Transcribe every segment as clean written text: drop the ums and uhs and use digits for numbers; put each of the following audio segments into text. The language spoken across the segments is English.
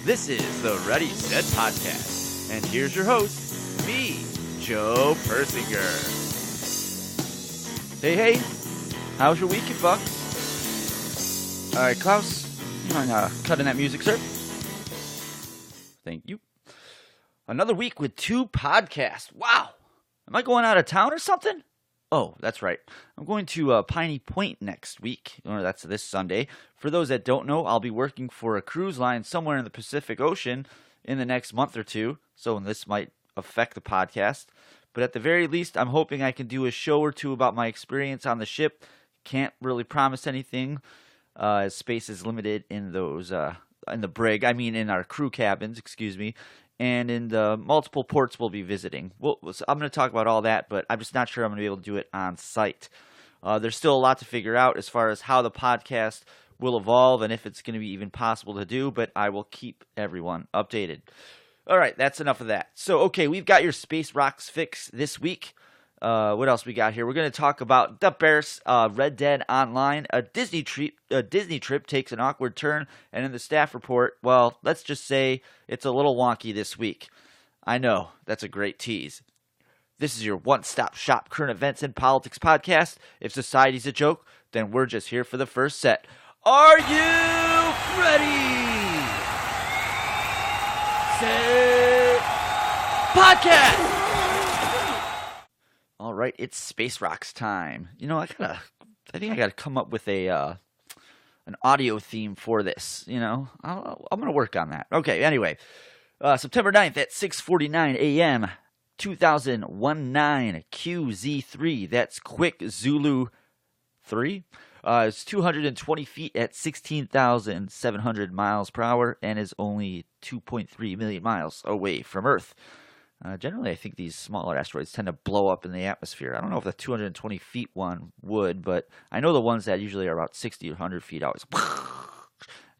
This is the Ready Set Podcast, and here's your host, me, Joe Persinger. Hey, how's your week, you fucks? All right, Klaus, you mind cutting that music, sir? Thank you. Another week with 2 podcasts. Wow. Am I going out of town or something? Oh, that's right. I'm going to Piney Point next week, or that's this Sunday. For those that don't know, I'll be working for a cruise line somewhere in the Pacific Ocean in the next month or two, so this might affect the podcast. But at the very least, I'm hoping I can do a show or two about my experience on the ship. Can't really promise anything, as space is limited in those in the brig. I mean, in our crew cabins, excuse me. And in the multiple ports we'll be visiting. So I'm going to talk about all that, but I'm just not sure I'm going to be able to do it on site. There's still a lot to figure out as far as how the podcast will evolve and if it's going to be even possible to do, but I will keep everyone updated. All right, that's enough of that. So, okay, we've got your Space Rocks fix this week. What else we got here? We're going to talk about the Bears, Red Dead Online, a Disney trip takes an awkward turn, and in the staff report, well, let's just say it's a little wonky this week. I know, that's a great tease. This is your one-stop shop current events and politics podcast. If society's a joke, then we're just here for the first set. Are you ready? Set podcast! All right, it's Space Rocks time. You know, I think I gotta come up with an audio theme for this. You know, I'm gonna work on that. Okay. Anyway, September 9th at 6:49 a.m. 2019 QZ3. That's Quick Zulu 3. It's 220 feet at 16,700 miles per hour and is only 2.3 million miles away from Earth. Generally, I think these smaller asteroids tend to blow up in the atmosphere. I don't know if the 220 feet one would, but I know the ones that usually are about 60 or 100 feet always.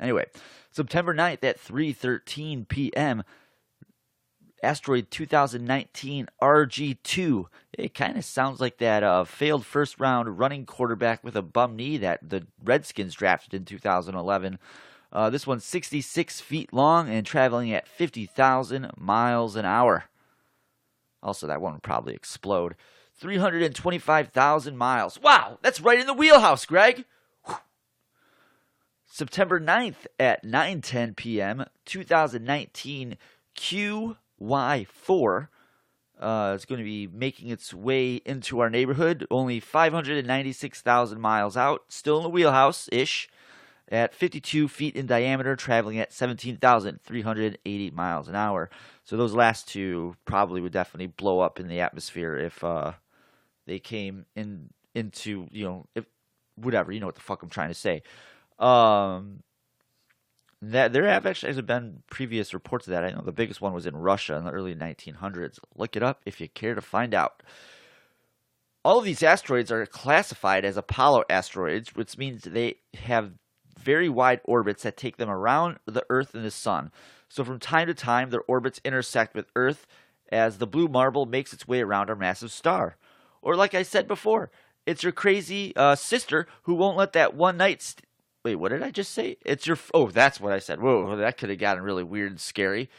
Anyway, September 9th at 3:13 p.m., asteroid 2019 RG2. It kind of sounds like that failed first-round running quarterback with a bum knee that the Redskins drafted in 2011. This one's 66 feet long and traveling at 50,000 miles an hour. Also, that one would probably explode. 325,000 miles. Wow, that's right in the wheelhouse, Greg. Whew. September 9th at 9:10 p.m., 2019 QY4 is going to be making its way into our neighborhood. Only 596,000 miles out. Still in the wheelhouse-ish. At 52 feet in diameter, traveling at 17,380 miles an hour. So those last two probably would definitely blow up in the atmosphere if they came into, if whatever, you know what the fuck I'm trying to say. That there have actually been previous reports of that. I know the biggest one was in Russia in the early 1900s. Look it up if you care to find out. All of these asteroids are classified as Apollo asteroids, which means they have very wide orbits that take them around the Earth and the Sun. So from time to time, their orbits intersect with Earth as the blue marble makes its way around our massive star. Or like I said before, it's your crazy sister who won't let that one night... Wait, what did I just say? That's what I said. Whoa, that could have gotten really weird and scary.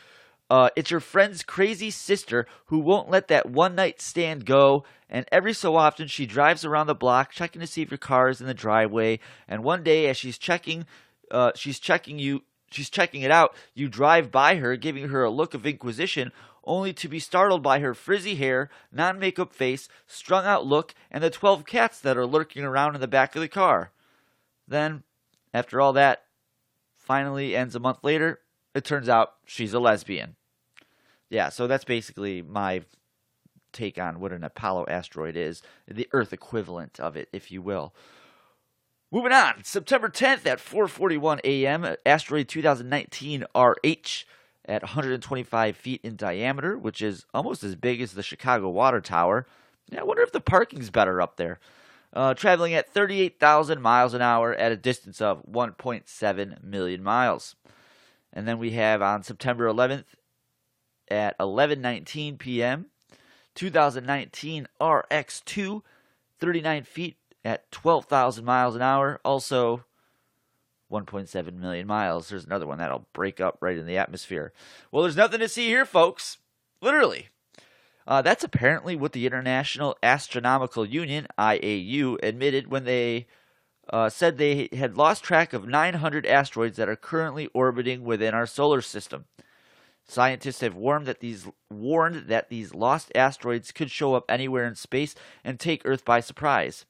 It's your friend's crazy sister who won't let that one night stand go, and every so often she drives around the block checking to see if your car is in the driveway. And one day, as she's checking it out, you drive by her, giving her a look of inquisition, only to be startled by her frizzy hair, non-makeup face, strung-out look, and the 12 cats that are lurking around in the back of the car. Then, after all that, finally ends a month later, it turns out she's a lesbian. Yeah, so that's basically my take on what an Apollo asteroid is, the Earth equivalent of it, if you will. Moving on, September 10th at 4:41 a.m., asteroid 2019 RH at 125 feet in diameter, which is almost as big as the Chicago Water Tower. Yeah, I wonder if the parking's better up there. Traveling at 38,000 miles an hour at a distance of 1.7 million miles. And then we have on September 11th at 11:19 p.m., 2019 RX2, 39 feet at 12,000 miles an hour. Also, 1.7 million miles. There's another one that'll break up right in the atmosphere. Well, there's nothing to see here, folks. Literally. That's apparently what the International Astronomical Union, IAU, admitted when they said they had lost track of 900 asteroids that are currently orbiting within our solar system. Scientists have warned that these lost asteroids could show up anywhere in space and take Earth by surprise.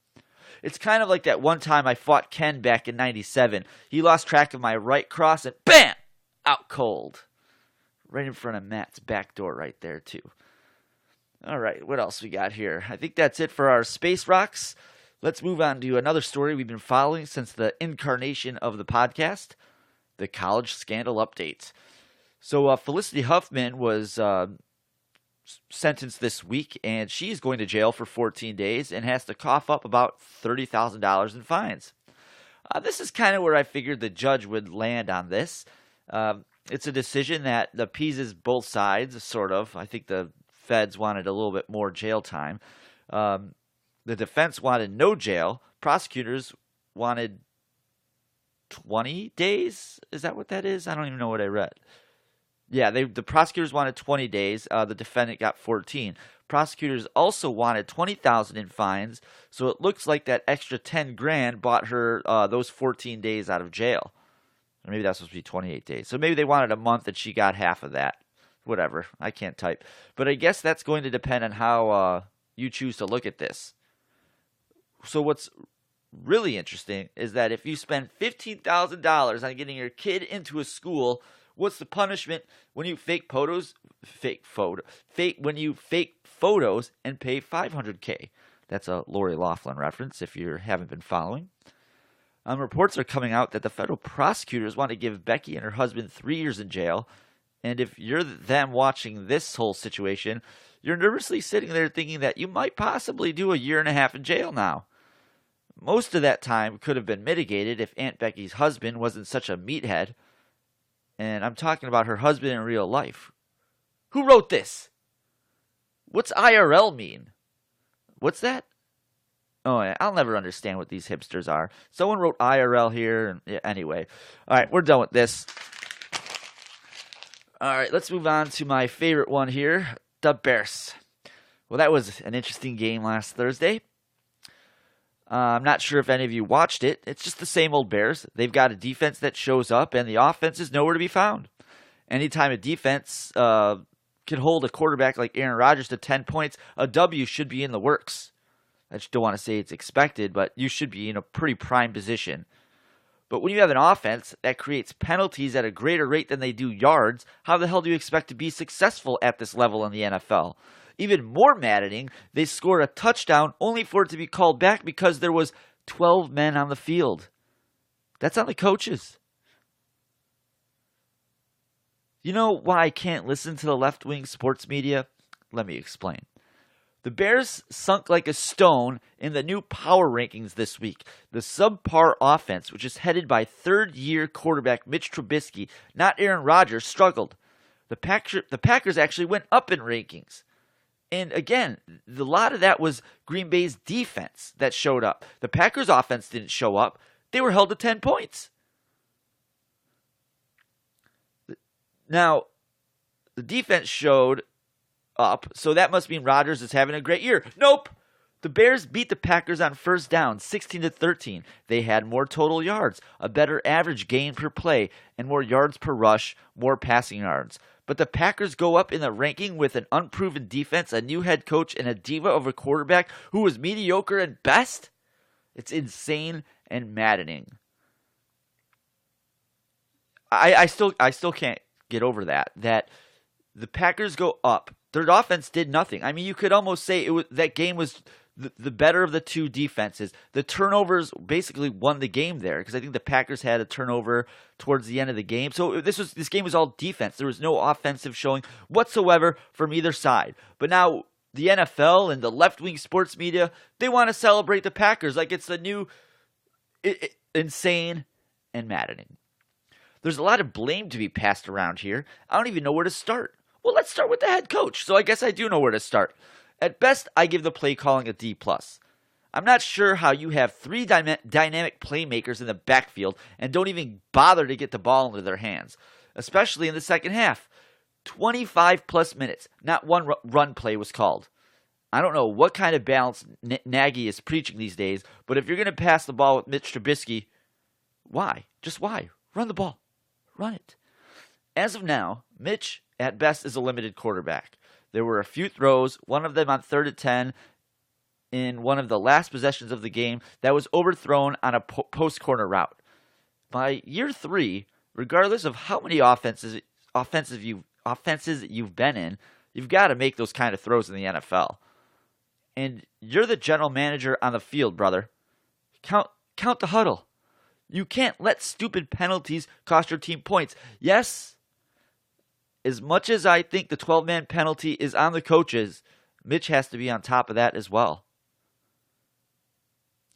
It's kind of like that one time I fought Ken back in 97. He lost track of my right cross and BAM! Out cold. Right in front of Matt's back door right there, too. All right, what else we got here? I think that's it for our Space Rocks. Let's move on to another story we've been following since the incarnation of the podcast, the college scandal updates. So Felicity Huffman was sentenced this week, and she's going to jail for 14 days and has to cough up about $30,000 in fines. This is kind of where I figured the judge would land on this. It's a decision that appeases both sides, sort of. I think the feds wanted a little bit more jail time. The defense wanted no jail. Prosecutors wanted 20 days. Is that what that is? I don't even know what I read. Yeah, the prosecutors wanted 20 days. The defendant got 14. Prosecutors also wanted $20,000 in fines, so it looks like that extra $10,000 bought her those 14 days out of jail. Or maybe that's supposed to be 28 days. So maybe they wanted a month and she got half of that. Whatever. I can't type. But I guess that's going to depend on how you choose to look at this. So what's really interesting is that if you spend $15,000 on getting your kid into a school, what's the punishment when you fake photos and pay $500K? That's a Lori Loughlin reference if you haven't been following. Reports are coming out that the federal prosecutors want to give Becky and her husband 3 years in jail. And if you're them watching this whole situation, you're nervously sitting there thinking that you might possibly do 1.5 years in jail now. Most of that time could have been mitigated if Aunt Becky's husband wasn't such a meathead. And I'm talking about her husband in real life. Who wrote this? What's IRL mean? What's that? Oh, yeah, I'll never understand what these hipsters are. Someone wrote IRL here. And, yeah, anyway. All right, we're done with this. All right, let's move on to my favorite one here, the Bears. Well, that was an interesting game last Thursday. I'm not sure if any of you watched it. It's just the same old Bears. They've got a defense that shows up, and the offense is nowhere to be found. Anytime a defense can hold a quarterback like Aaron Rodgers to 10 points, a W should be in the works. I just don't want to say it's expected, but you should be in a pretty prime position. But when you have an offense that creates penalties at a greater rate than they do yards, how the hell do you expect to be successful at this level in the NFL? Even more maddening, they scored a touchdown only for it to be called back because there was 12 men on the field. That's on the coaches. You know why I can't listen to the left-wing sports media? Let me explain. The Bears sunk like a stone in the new power rankings this week. The subpar offense, which is headed by third-year quarterback Mitch Trubisky, not Aaron Rodgers, struggled. The Packers actually went up in rankings. And again, a lot of that was Green Bay's defense that showed up. The Packers' offense didn't show up. They were held to 10 points. Now, the defense showed up, so that must mean Rodgers is having a great year. Nope. The Bears beat the Packers on first down, 16-13. They had more total yards, a better average gain per play, and more yards per rush, more passing yards. But the Packers go up in the ranking with an unproven defense, a new head coach, and a diva of a quarterback who was mediocre at best? It's insane and maddening. I still can't get over that the Packers go up. Their offense did nothing. I mean, you could almost say that game was the better of the two defenses. The turnovers basically won the game there because I think the Packers had a turnover towards the end of the game. So this game was all defense. There was no offensive showing whatsoever from either side. But now the NFL and the left-wing sports media, they want to celebrate the Packers like it's the new insane and maddening. There's a lot of blame to be passed around here. I don't even know where to start. Well, let's start with the head coach. So I guess I do know where to start. At best, I give the play calling a D+. I'm not sure how you have three dynamic playmakers in the backfield and don't even bother to get the ball into their hands, especially in the second half. 25 plus minutes, not one run play was called. I don't know what kind of balance Nagy is preaching these days, but if you're going to pass the ball with Mitch Trubisky, why? Just why? Run the ball. Run it. As of now, Mitch, at best, is a limited quarterback. There were a few throws, one of them on 3rd and 10 in one of the last possessions of the game that was overthrown on a post-corner route. By year 3, regardless of how many offenses you've been in, you've got to make those kind of throws in the NFL. And you're the general manager on the field, brother. Count the huddle. You can't let stupid penalties cost your team points. Yes, as much as I think the 12-man penalty is on the coaches, Mitch has to be on top of that as well.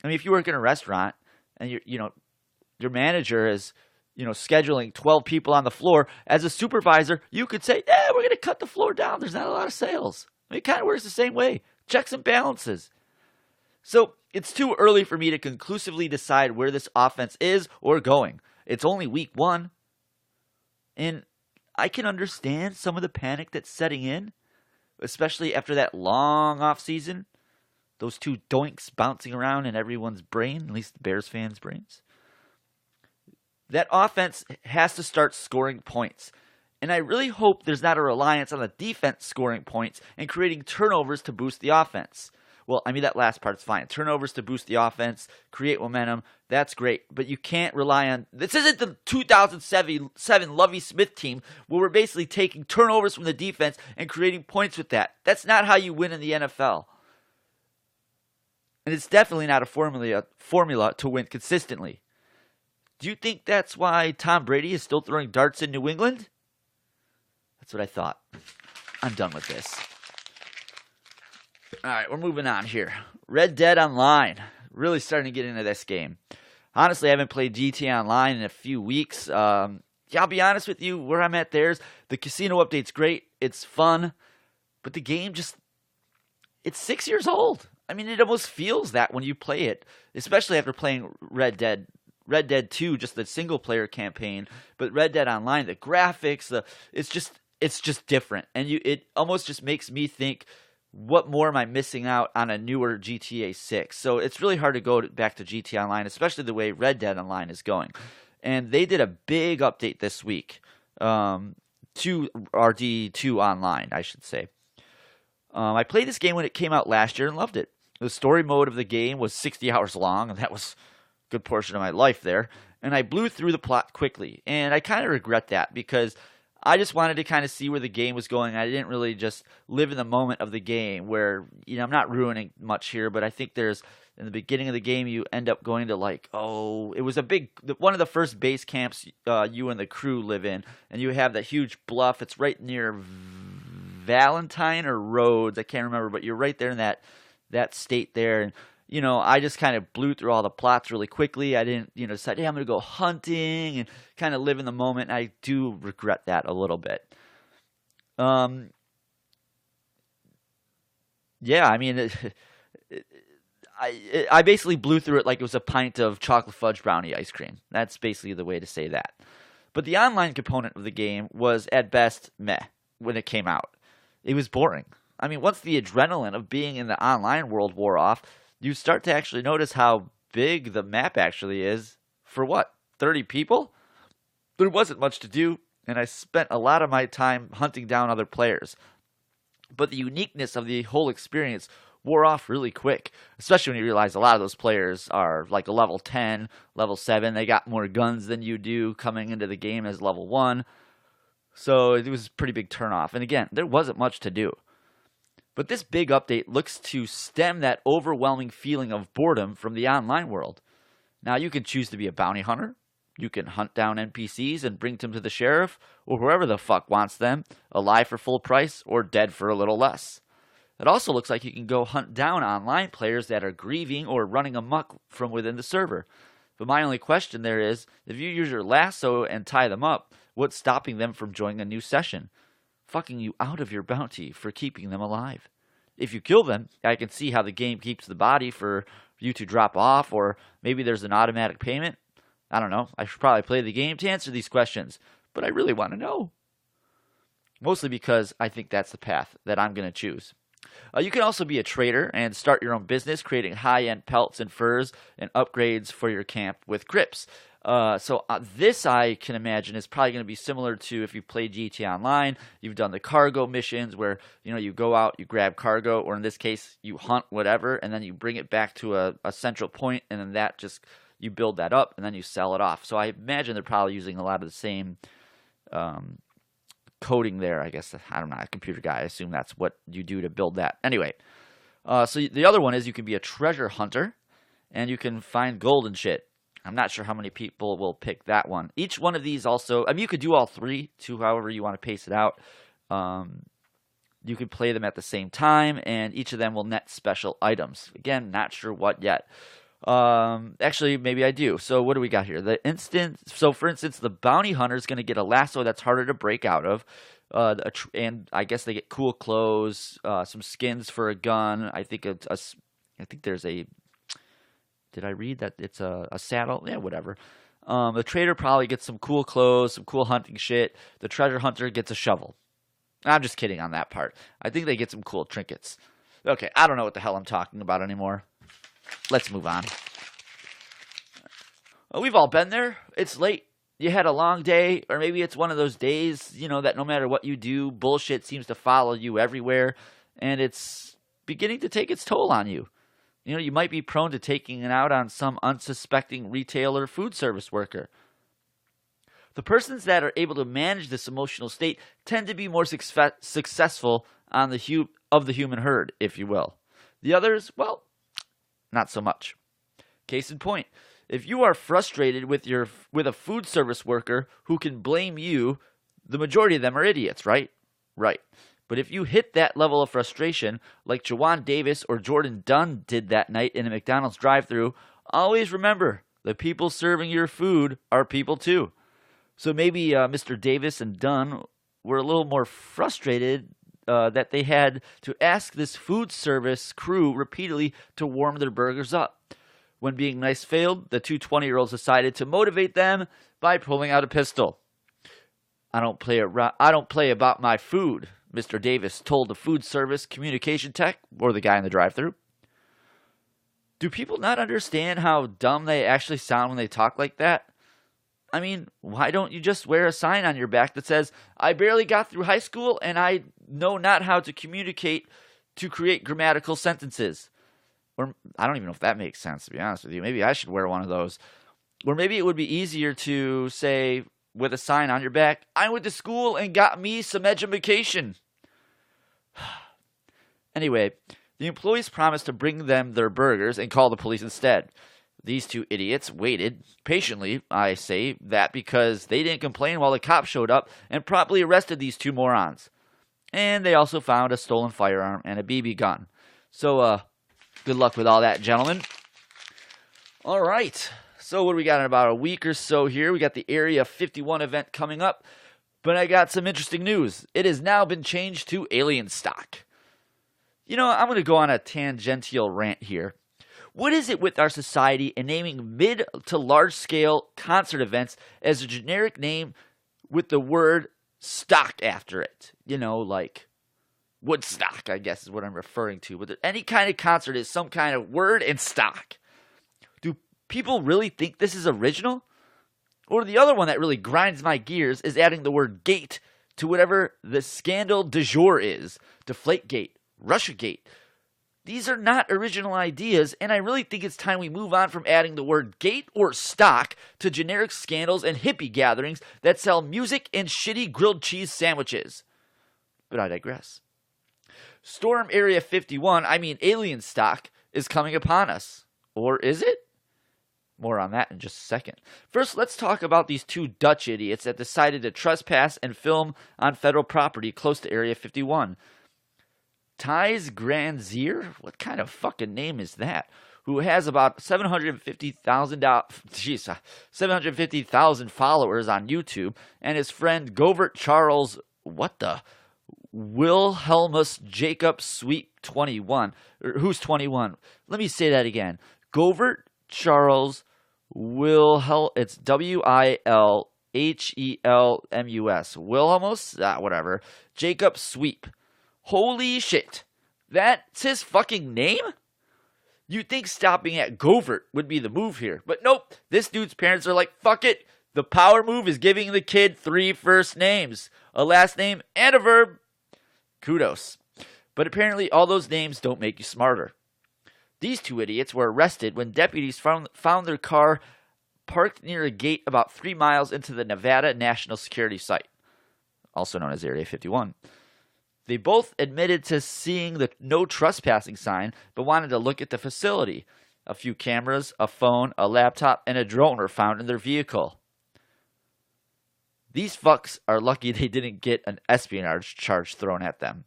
I mean, if you work in a restaurant and your manager is scheduling 12 people on the floor, as a supervisor, you could say, we're going to cut the floor down. There's not a lot of sales. I mean, it kind of works the same way. Checks and balances. So it's too early for me to conclusively decide where this offense is or going. It's only week 1. And I can understand some of the panic that's setting in, especially after that long offseason. Those two doinks bouncing around in everyone's brain, at least the Bears fans' brains. That offense has to start scoring points. And I really hope there's not a reliance on the defense scoring points and creating turnovers to boost the offense. Well, I mean, that last part's fine. Turnovers to boost the offense, create momentum, that's great. But you can't rely on... This isn't the 2007 Lovie Smith team where we're basically taking turnovers from the defense and creating points with that. That's not how you win in the NFL. And it's definitely not a formula to win consistently. Do you think that's why Tom Brady is still throwing darts in New England? That's what I thought. I'm done with this. All right, we're moving on here. Red Dead Online. Really starting to get into this game. Honestly, I haven't played GTA Online in a few weeks. I'll be honest with you, where I'm at the casino update's great. It's fun. But the game it's 6 years old. I mean, it almost feels that when you play it, especially after playing Red Dead 2, just the single-player campaign. But Red Dead Online, the graphics, it's just different. And it almost just makes me think, what more am I missing out on a newer GTA 6? So it's really hard to go back to GTA Online, especially the way Red Dead Online is going. And they did a big update this week to RD2 Online, I should say. I played this game when it came out last year and loved it. The story mode of the game was 60 hours long, and that was a good portion of my life there. And I blew through the plot quickly. And I kind of regret that because I just wanted to kind of see where the game was going. I didn't really just live in the moment of the game where, I'm not ruining much here, but I think in the beginning of the game, you end up going to it was one of the first base camps you and the crew live in, and you have that huge bluff. It's right near Valentine or Rhodes, I can't remember, but you're right there in that state there. And, I just kind of blew through all the plots really quickly. I didn't, decide, I'm going to go hunting and kind of live in the moment. I do regret that a little bit. Yeah, I mean, I basically blew through it like it was a pint of chocolate fudge brownie ice cream. That's basically the way to say that. But the online component of the game was, at best, meh when it came out. It was boring. I mean, once the adrenaline of being in the online world wore off, you start to actually notice how big the map actually is. For 30 people? There wasn't much to do, and I spent a lot of my time hunting down other players. But the uniqueness of the whole experience wore off really quick, especially when you realize a lot of those players are like a level 10, level 7. They got more guns than you do coming into the game as level 1. So it was a pretty big turnoff. And again, there wasn't much to do. But this big update looks to stem that overwhelming feeling of boredom from the online world. Now, you can choose to be a bounty hunter. You can hunt down NPCs and bring them to the sheriff, or whoever the fuck wants them, alive for full price or dead for a little less. It also looks like you can go hunt down online players that are grieving or running amok from within the server. But my only question there is, if you use your lasso and tie them up, what's stopping them from joining a new session? Fucking you out of your bounty for keeping them alive. If you kill them, I can see how the game keeps the body for you to drop off, or maybe there's an automatic payment. I don't know. I should probably play the game to answer these questions, but I really want to know. Mostly because I think that's the path that I'm going to choose. You can also be a trader and start your own business, creating high-end pelts and furs and upgrades for your camp with grips. This, I can imagine, is probably going to be similar to if you play GTA Online. You've done the cargo missions where, you go out, you grab cargo, or in this case, you hunt whatever, and then you bring it back to a central point, and then that just, you build that up, and then you sell it off. So I imagine they're probably using a lot of the same coding there. I guess, I'm not a computer guy. I assume that's what you do to build that. Anyway, so the other one is you can be a treasure hunter, and you can find gold and shit. I'm not sure how many people will pick that one. Each one of these also, you could do all three, too, however you want to pace it out. You can play them at the same time, and each of them will net special items. Again, not sure what yet. Actually, maybe I do. So what do we got here? So for instance, the bounty hunter is going to get a lasso that's harder to break out of. And I guess they get cool clothes, some skins for a gun. I think there's a... Did I read that it's a saddle? Yeah, whatever. The trader probably gets some cool clothes, some cool hunting shit. The treasure hunter gets a shovel. I'm just kidding on that part. I think they get some cool trinkets. Okay, I don't know what the hell I'm talking about anymore. Let's move on. We've all been there. It's late. You had a long day, or maybe it's one of those days, that no matter what you do, bullshit seems to follow you everywhere, and it's beginning to take its toll on you. You might be prone to taking it out on some unsuspecting retail or food service worker. The persons that are able to manage this emotional state tend to be more successful of the human herd, if you will. The others, well, not so much. Case in point, if you are frustrated with a food service worker who can blame you, the majority of them are idiots, right? Right. But if you hit that level of frustration, like Jawan Davis or Jordan Dunn did that night in a McDonald's drive-thru, always remember, the people serving your food are people too. So maybe Mr. Davis and Dunn were a little more frustrated that they had to ask this food service crew repeatedly to warm their burgers up. When being nice failed, the two 20-year-olds decided to motivate them by pulling out a pistol. I don't play about my food, Mr. Davis told the food service communication tech, or the guy in the drive-thru. Do people not understand how dumb they actually sound when they talk like that? Why don't you just wear a sign on your back that says, I barely got through high school and I know not how to communicate to create grammatical sentences? Or I don't even know if that makes sense, to be honest with you. Maybe I should wear one of those. Or maybe it would be easier to say with a sign on your back, I went to school and got me some education. Anyway, the employees promised to bring them their burgers and call the police instead. These two idiots waited patiently, I say that because they didn't complain while the cops showed up and promptly arrested these two morons. And they also found a stolen firearm and a BB gun. So, good luck with all that, gentlemen. All right. So what do we got in about a week or so here? We got the Area 51 event coming up. But I got some interesting news. It has now been changed to AlienStock. I'm going to go on a tangential rant here. What is it with our society in naming mid to large scale concert events as a generic name with the word stock after it? Like Woodstock, I guess is what I'm referring to. But any kind of concert is some kind of word and stock. Do people really think this is original? Or the other one that really grinds my gears is adding the word gate to whatever the scandal du jour is. Deflategate, Russiagate. These are not original ideas, and I really think it's time we move on from adding the word gate or stock to generic scandals and hippie gatherings that sell music and shitty grilled cheese sandwiches. But I digress. Storm Area 51, AlienStock, is coming upon us. Or is it? More on that in just a second. First, let's talk about these two Dutch idiots that decided to trespass and film on federal property close to Area 51. Thijs Granzier? What kind of fucking name is that? Who has about 750,000 followers on YouTube, and his friend Govert Charles, Wilhelmus Jacob Sweet 21, who's 21. Let me say that again. Govert Charles Wilhelmus. It's Wilhelmus. Wilhelmus? Whatever. Jacob Sweep. Holy shit. That's his fucking name? You'd think stopping at Govert would be the move here. But nope. This dude's parents are like, fuck it. The power move is giving the kid 3 first names. A last name and a verb. Kudos. But apparently all those names don't make you smarter. These 2 idiots were arrested when deputies found their car parked near a gate about 3 miles into the Nevada National Security Site, also known as Area 51. They both admitted to seeing the no trespassing sign, but wanted to look at the facility. A few cameras, a phone, a laptop, and a drone were found in their vehicle. These fucks are lucky they didn't get an espionage charge thrown at them.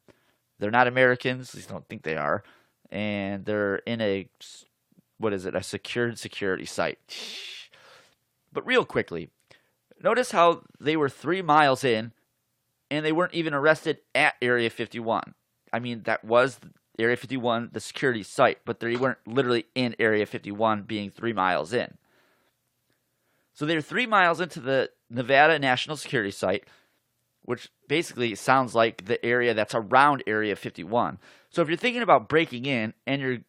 They're not Americans, at least I don't think they are, and they're in a secured security site. But real quickly, notice how they were 3 miles in, and they weren't even arrested at Area 51. I mean, that was Area 51, the security site, but they weren't literally in Area 51 being 3 miles in. So they're 3 miles into the Nevada National Security Site, which basically sounds like the area that's around Area 51. So if you're thinking about breaking in, and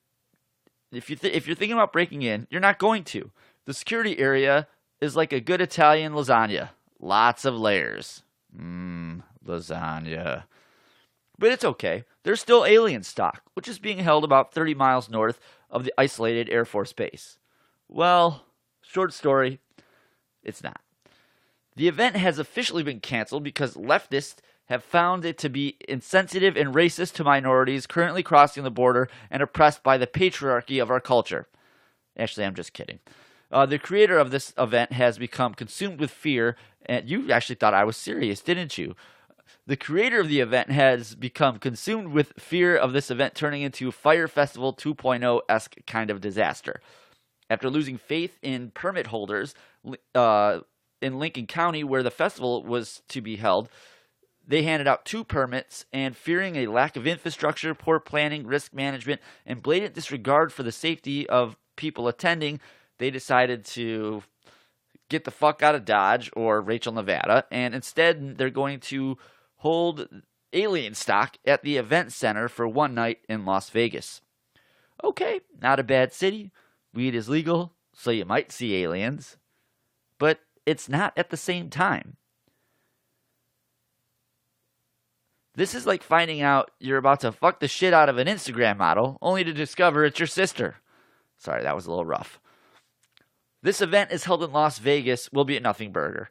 if you're thinking about breaking in, you're not going to. The security area is like a good Italian lasagna. Lots of layers. Lasagna. But it's okay. There's still AlienStock, which is being held about 30 miles north of the isolated Air Force Base. Well, short story, it's not. The event has officially been canceled because leftists have found it to be insensitive and racist to minorities currently crossing the border and oppressed by the patriarchy of our culture. Actually, I'm just kidding. The creator of this event has become consumed with fear, and you actually thought I was serious, didn't you? The creator of the event has become consumed with fear of this event turning into Fire Festival 2.0-esque kind of disaster. After losing faith in permit holders in Lincoln County, where the festival was to be held, they handed out 2 permits, and fearing a lack of infrastructure, poor planning, risk management, and blatant disregard for the safety of people attending, they decided to get the fuck out of Dodge or Rachel, Nevada, and instead they're going to hold AlienStock at the event center for one night in Las Vegas. Okay, not a bad city. Weed is legal, so you might see aliens. But it's not at the same time. This is like finding out you're about to fuck the shit out of an Instagram model, only to discover it's your sister. Sorry, that was a little rough. This event is held in Las Vegas, will be at Nothing Burger.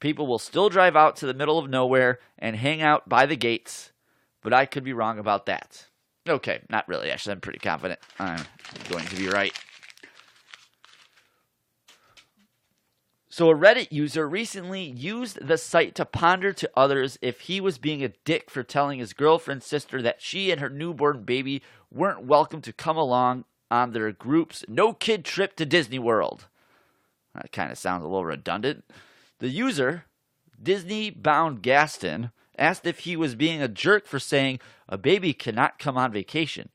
People will still drive out to the middle of nowhere and hang out by the gates, but I could be wrong about that. Okay, not really. Actually, I'm pretty confident I'm going to be right. So a Reddit user recently used the site to ponder to others if he was being a dick for telling his girlfriend's sister that she and her newborn baby weren't welcome to come along on their group's no-kid trip to Disney World. That kind of sounds a little redundant. The user, Disney Bound Gaston, asked if he was being a jerk for saying a baby cannot come on vacation.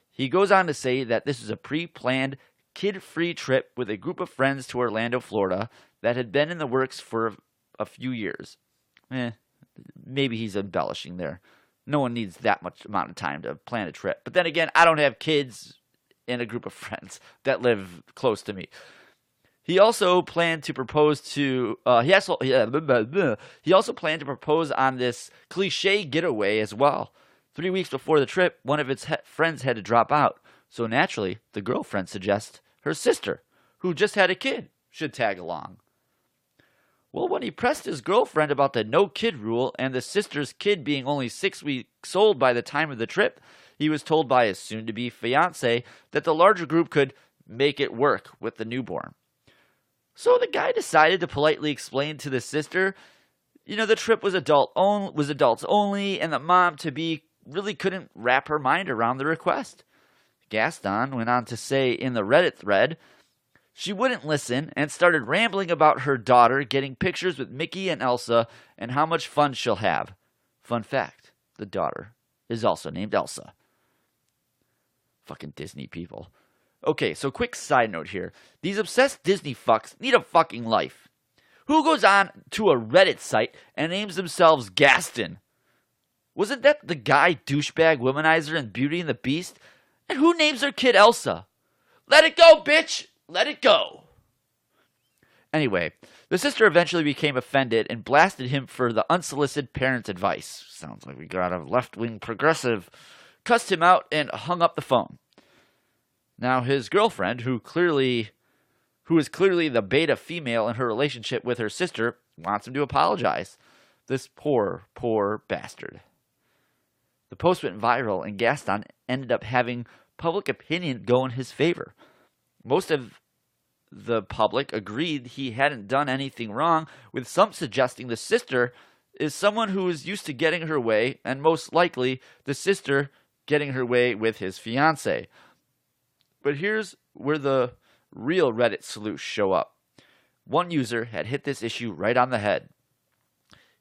He goes on to say that this is a pre-planned, kid-free trip with a group of friends to Orlando, Florida, that had been in the works for a few years. Maybe he's embellishing there. No one needs that much amount of time to plan a trip. But then again, I don't have kids in a group of friends that live close to me. He also planned to propose to. He also planned to propose on this cliche getaway as well. 3 weeks before the trip, one of his friends had to drop out. So naturally, the girlfriend suggests her sister, who just had a kid, should tag along. Well, when he pressed his girlfriend about the no-kid rule and the sister's kid being only 6 weeks old by the time of the trip, he was told by his soon-to-be fiancé that the larger group could make it work with the newborn. So the guy decided to politely explain to the sister, the trip was adults only, and the mom-to-be really couldn't wrap her mind around the request. Gaston went on to say in the Reddit thread, she wouldn't listen and started rambling about her daughter getting pictures with Mickey and Elsa and how much fun she'll have. Fun fact, the daughter is also named Elsa. Fucking Disney people. Okay, so quick side note here. These obsessed Disney fucks need a fucking life. Who goes on to a Reddit site and names themselves Gaston? Wasn't that the guy douchebag womanizer in Beauty and the Beast? And who names their kid Elsa? Let it go, bitch! Let it go! Anyway, the sister eventually became offended and blasted him for the unsolicited parents' advice. Sounds like we got a left-wing progressive. Cussed him out and hung up the phone. Now his girlfriend, who is clearly the beta female in her relationship with her sister, wants him to apologize. This poor, poor bastard. The post went viral, and Gaston ended up having public opinion go in his favor. Most of the public agreed he hadn't done anything wrong, with some suggesting the sister is someone who is used to getting her way, and most likely the sister getting her way with his fiancé. But here's where the real Reddit sleuths show up. One user had hit this issue right on the head.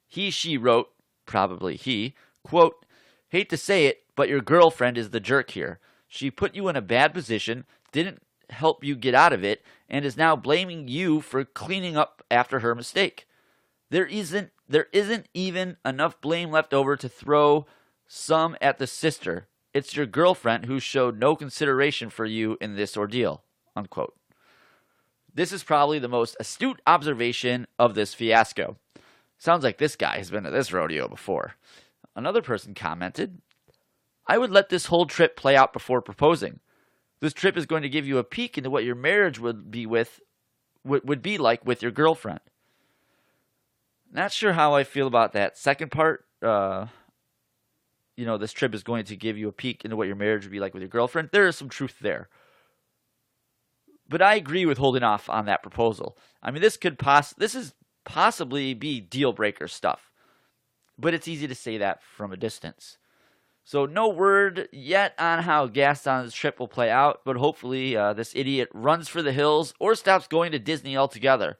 She wrote, probably he, quote, "Hate to say it, but your girlfriend is the jerk here. She put you in a bad position, didn't help you get out of it, and is now blaming you for cleaning up after her mistake. There isn't even enough blame left over to throw some at the sister. It's your girlfriend who showed no consideration for you in this ordeal." Unquote. This is probably the most astute observation of this fiasco. Sounds like this guy has been to this rodeo before. Another person commented, "I would let this whole trip play out before proposing. This trip is going to give you a peek into what your marriage would be like with your girlfriend." Not sure how I feel about that second part. This trip is going to give you a peek into what your marriage would be like with your girlfriend. There is some truth there. But I agree with holding off on that proposal. I mean, this is possibly be deal breaker stuff. But it's easy to say that from a distance. So no word yet on how Gaston's trip will play out, but hopefully this idiot runs for the hills or stops going to Disney altogether.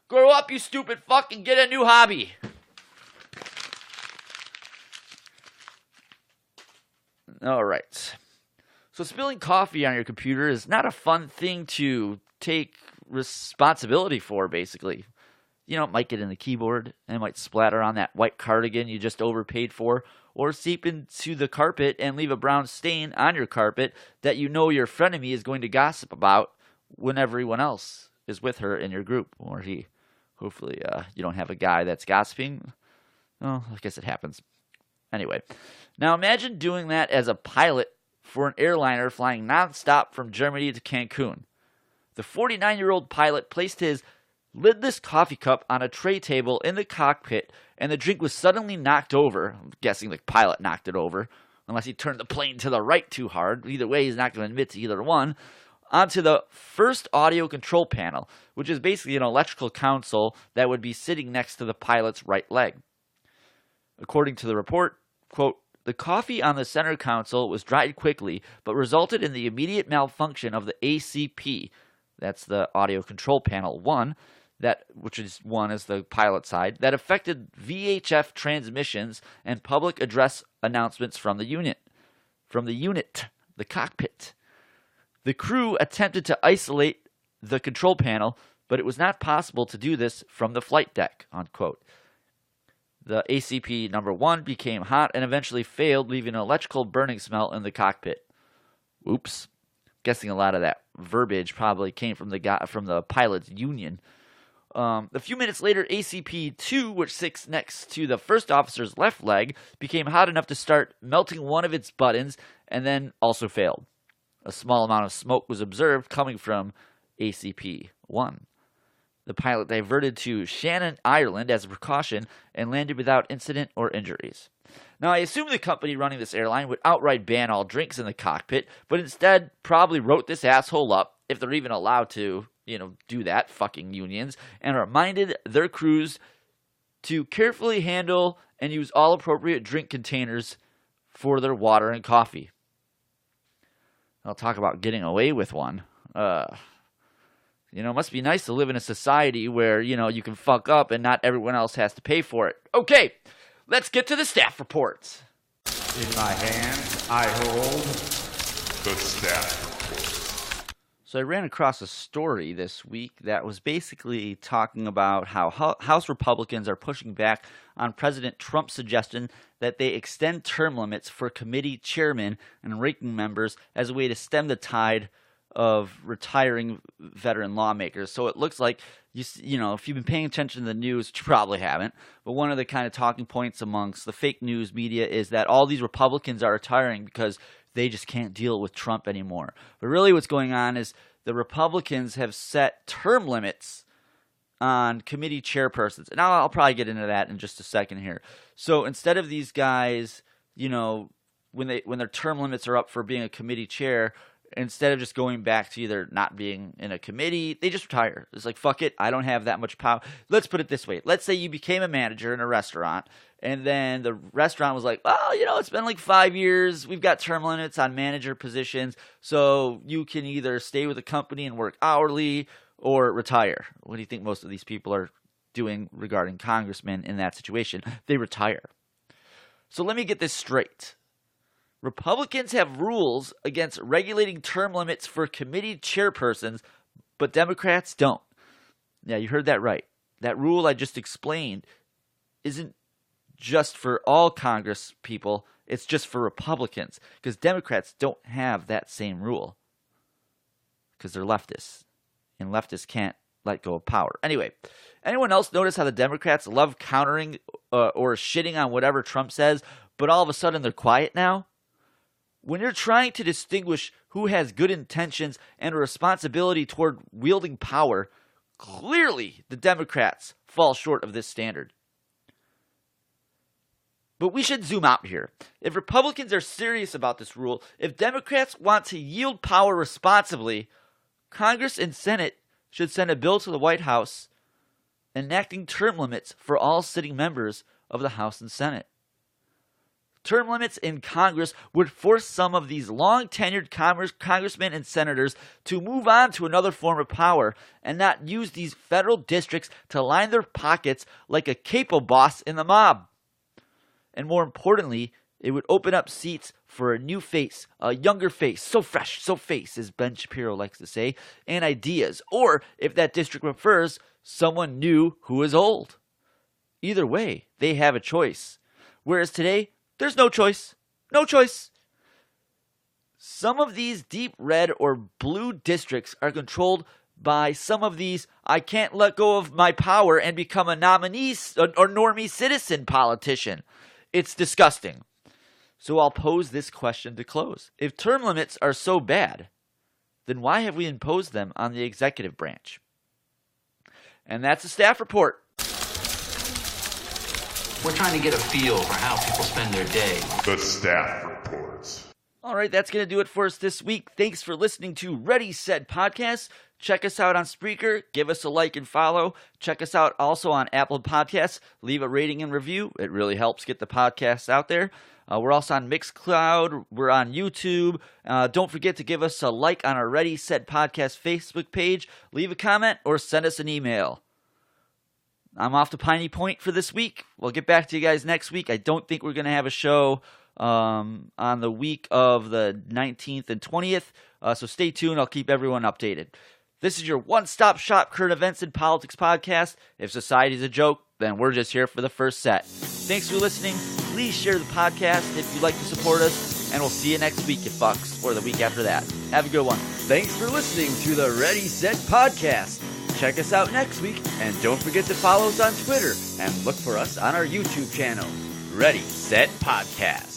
Grow up, you stupid fuck, and get a new hobby. All right. So spilling coffee on your computer is not a fun thing to take responsibility for, basically. It might get in the keyboard, and it might splatter on that white cardigan you just overpaid for, or seep into the carpet and leave a brown stain on your carpet that you know your frenemy is going to gossip about when everyone else is with her in your group, or he. Hopefully you don't have a guy that's gossiping. Oh, I guess it happens. Anyway, now imagine doing that as a pilot for an airliner flying nonstop from Germany to Cancun. The 49-year-old pilot placed his lidless coffee cup on a tray table in the cockpit, and the drink was suddenly knocked over. I'm guessing the pilot knocked it over, unless he turned the plane to the right too hard. Either way, he's not going to admit to either one. Onto the first audio control panel, which is basically an electrical console that would be sitting next to the pilot's right leg. According to the report, quote, "The coffee on the center console was dried quickly, but resulted in the immediate malfunction of the ACP." That's the audio control panel 1, which is 1 is the pilot side, that affected VHF transmissions and public address announcements from the unit, the cockpit. The crew attempted to isolate the control panel, but it was not possible to do this from the flight deck, unquote. The ACP number 1 became hot and eventually failed, leaving an electrical burning smell in the cockpit. Oops. Guessing a lot of that verbiage probably came from the pilot's union. A few minutes later, ACP-2, which sits next to the first officer's left leg, became hot enough to start melting one of its buttons and then also failed. A small amount of smoke was observed coming from ACP-1. The pilot diverted to Shannon, Ireland as a precaution and landed without incident or injuries. Now, I assume the company running this airline would outright ban all drinks in the cockpit, but instead probably wrote this asshole up, if they're even allowed to, do that, fucking unions, and reminded their crews to carefully handle and use all appropriate drink containers for their water and coffee. I'll talk about getting away with one. It must be nice to live in a society where, you can fuck up and not everyone else has to pay for it. Okay, let's get to the staff reports. In my hand, I hold the staff reports. So I ran across a story this week that was basically talking about how House Republicans are pushing back on President Trump's suggestion that they extend term limits for committee chairmen and ranking members as a way to stem the tide of retiring veteran lawmakers. So it looks like, you know, if you've been paying attention to the news, which you probably haven't, but one of the kind of talking points amongst the fake news media is that all these Republicans are retiring because they just can't deal with Trump anymore. But really what's going on is the Republicans have set term limits on committee chairpersons. And I'll probably get into that in just a second here. So instead of these guys, you know, when their term limits are up for being a committee chair, instead of just going back to either not being in a committee, they just retire. It's like, fuck it, I don't have that much power. Let's put it this way. Let's say you became a manager in a restaurant, and then the restaurant was like, well, you know, it's been like 5 years. We've got term limits on manager positions, so you can either stay with the company and work hourly or retire. What do you think most of these people are doing regarding congressmen in that situation? They retire. So let me get this straight. Republicans have rules against regulating term limits for committee chairpersons, but Democrats don't. Yeah, you heard that right. That rule I just explained isn't just for all Congress people, it's just for Republicans, because Democrats don't have that same rule, because they're leftists, and leftists can't let go of power. Anyway, anyone else notice how the Democrats love countering or shitting on whatever Trump says, but all of a sudden they're quiet now? When you're trying to distinguish who has good intentions and a responsibility toward wielding power, clearly the Democrats fall short of this standard. But we should zoom out here. If Republicans are serious about this rule, if Democrats want to yield power responsibly, Congress and Senate should send a bill to the White House enacting term limits for all sitting members of the House and Senate. Term limits in Congress would force some of these long-tenured congressmen and senators to move on to another form of power and not use these federal districts to line their pockets like a capo boss in the mob. And more importantly, it would open up seats for a new face, a younger face, so fresh, so face, as Ben Shapiro likes to say, and ideas. Or, if that district prefers, someone new who is old. Either way, they have a choice. Whereas today, there's no choice. No choice. Some of these deep red or blue districts are controlled by some of these I can't let go of my power and become a nominee or normie citizen politician. It's disgusting. So I'll pose this question to close. If term limits are so bad, then why have we imposed them on the executive branch? And that's a staff report. We're trying to get a feel for how people spend their day. The Staff Reports. All right, that's going to do it for us this week. Thanks for listening to Ready, Set Podcast. Check us out on Spreaker. Give us a like and follow. Check us out also on Apple Podcasts. Leave a rating and review. It really helps get the podcast out there. We're also on Mixcloud. We're on YouTube. Don't forget to give us a like on our Ready, Set Podcast Facebook page. Leave a comment or send us an email. I'm off to Piney Point for this week. We'll get back to you guys next week. I don't think we're going to have a show on the week of the 19th and 20th. So stay tuned. I'll keep everyone updated. This is your one-stop shop current events and politics podcast. If society's a joke, then we're just here for the first set. Thanks for listening. Please share the podcast if you'd like to support us. And we'll see you next week, you fucks, or the week after that. Have a good one. Thanks for listening to the Ready, Set Podcast. Check us out next week, and don't forget to follow us on Twitter and look for us on our YouTube channel, Ready, Set Podcast.